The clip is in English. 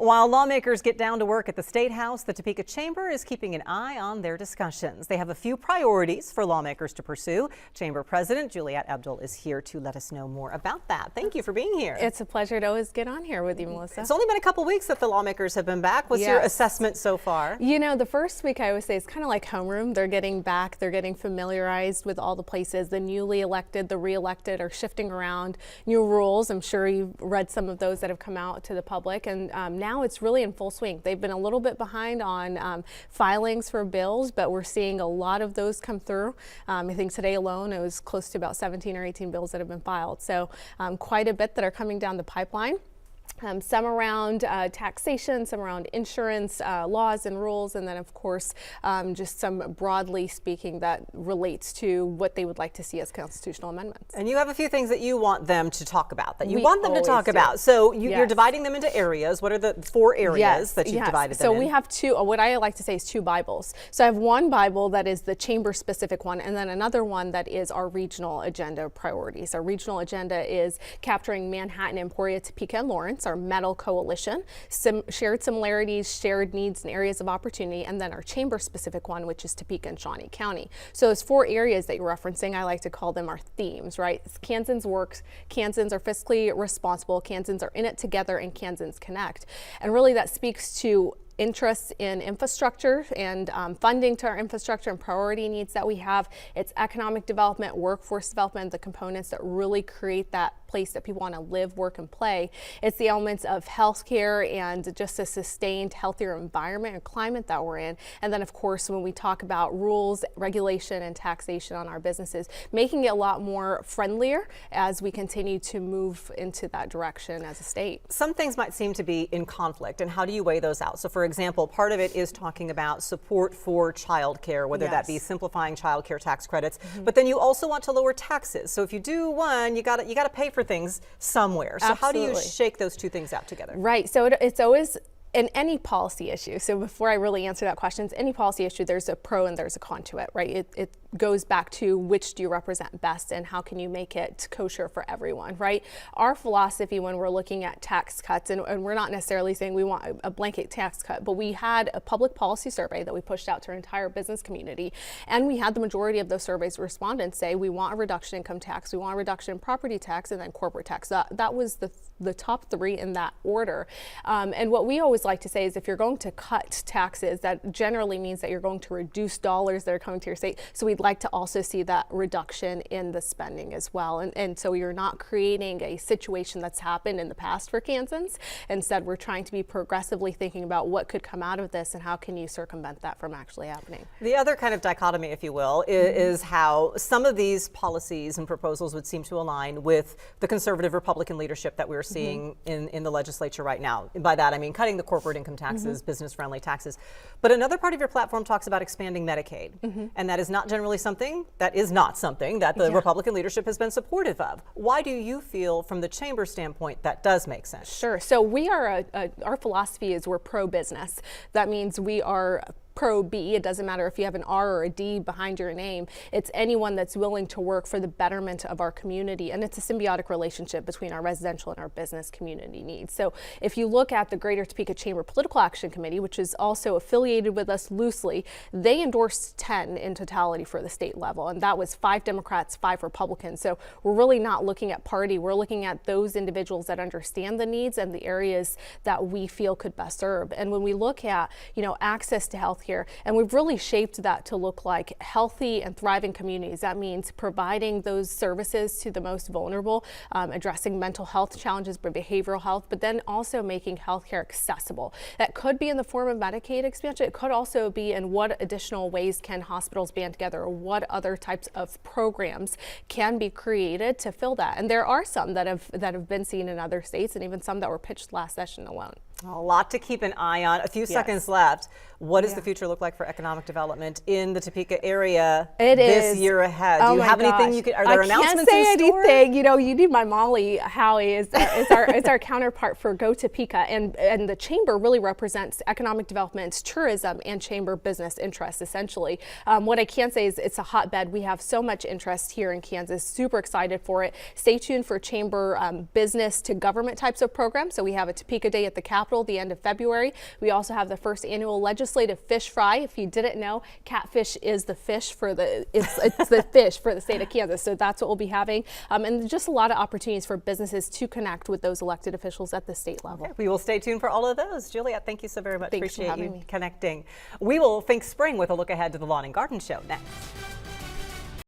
While lawmakers get down to work at the State House, the Topeka Chamber is keeping an eye on their discussions. They have a few priorities for lawmakers to pursue. Chamber President Juliet Abdul is here to let us know more about that. Thank you for being here. It's a pleasure to always get on here with you, Melissa. It's only been a couple weeks that the lawmakers have been back. What's your assessment so far? You know, the first week I always say it's kind of like homeroom. They're getting back, they're getting familiarized with all the places. The newly elected, the re-elected are shifting around new rules. I'm sure you've read some of those that have come out to the public, and now it's really in full swing. They've been a little bit behind on filings for bills, but we're seeing a lot of those come through. I think today alone it was close to about 17 or 18 bills that have been filed. So quite a bit that are coming down the pipeline. Some around taxation, some around insurance laws and rules, and then of course just some broadly speaking that relates to what they would like to see as constitutional amendments. And you have a few things that you want them to talk about, that you want them to talk about. So you're dividing them into areas. What are the 4 areas that you've divided them in? So we have two, what I like to say is 2 Bibles. So I have one Bible that is the chamber specific one, and then another one that is our regional agenda priorities. Our regional agenda is capturing Manhattan, Emporia, Topeka, and Lawrence, our metal coalition, some shared similarities, shared needs, and areas of opportunity, and then our chamber specific one, which is Topeka and Shawnee County. So those 4 areas that you're referencing, I like to call them our themes, right? Kansans works, Kansans are fiscally responsible, Kansans are in it together, and Kansans connect. And really that speaks to interests in infrastructure and funding to our infrastructure and priority needs that we have. It's economic development, workforce development, the components that really create that place that people want to live, work, and play. It's the elements of healthcare and just a sustained, healthier environment and climate that we're in. And then, of course, when we talk about rules, regulation, and taxation on our businesses, making it a lot more friendlier as we continue to move into that direction as a state. Some things might seem to be in conflict, and how do you weigh those out? So, for example, part of it is talking about support for childcare, whether that be simplifying childcare tax credits, but then you also want to lower taxes. So if you do one, you got to pay for things somewhere. So how do you shake those 2 things out together? Right. So it's always in any policy issue. So before I really answer that question, any policy issue, there's a pro and there's a con to it, right? It goes back to which do you represent best and how can you make it kosher for everyone, right? Our philosophy when we're looking at tax cuts, and we're not necessarily saying we want a blanket tax cut, but we had a public policy survey that we pushed out to our entire business community, and we had the majority of those surveys respondents say we want a reduction in income tax, we want a reduction in property tax, and then corporate tax. That was the top 3 in that order. And what we always like to say is if you're going to cut taxes, that generally means that you're going to reduce dollars that are coming to your state. So we'd like to also see that reduction in the spending as well. And so you're not creating a situation that's happened in the past for Kansans. Instead, we're trying to be progressively thinking about what could come out of this and how can you circumvent that from actually happening. The other kind of dichotomy, if you will, is how some of these policies and proposals would seem to align with the conservative Republican leadership that we're seeing in the legislature right now. And by that, I mean cutting the corporate income taxes, business-friendly taxes. But another part of your platform talks about expanding Medicaid, and that is not generally something that the Republican leadership has been supportive of. Why do you feel, from the chamber standpoint, that does make sense? Sure. So we are our philosophy is we're pro-business. That means we are pro-B. It doesn't matter if you have an R or a D behind your name. It's anyone that's willing to work for the betterment of our community. And it's a symbiotic relationship between our residential and our business community needs. So if you look at the Greater Topeka Chamber Political Action Committee, which is also affiliated with us loosely, they endorsed 10 in totality for the state level. And that was 5 Democrats, 5 Republicans. So we're really not looking at party. We're looking at those individuals that understand the needs and the areas that we feel could best serve. And when we look at, access to health here, and we've really shaped that to look like healthy and thriving communities. That means providing those services to the most vulnerable, addressing mental health challenges, but behavioral health, but then also making healthcare accessible. That could be in the form of Medicaid expansion. It could also be in what additional ways can hospitals band together, or what other types of programs can be created to fill that. And there are some that have been seen in other states, and even some that were pitched last session alone. A lot to keep an eye on. A few seconds left. What does the future look like for economic development in the Topeka area this year ahead? Do you have anything you could? Are there announcements in store? I can't say anything. You need my Molly Howie is our counterpart for Go Topeka, and the chamber really represents economic development, tourism, and chamber business interests essentially. What I can say is it's a hotbed. We have so much interest here in Kansas. Super excited for it. Stay tuned for chamber business to government types of programs. So we have a Topeka Day at the Capitol. Capitol the end of February. We also have the first annual legislative fish fry. If you didn't know, catfish is the fish for it's the fish for the state of Kansas. So that's what we'll be having. And just a lot of opportunities for businesses to connect with those elected officials at the state level. Okay, we will stay tuned for all of those. Juliet, thank you so very much. Thanks for Appreciate having you me. connecting. We will think spring with a look ahead to the Lawn and Garden Show next.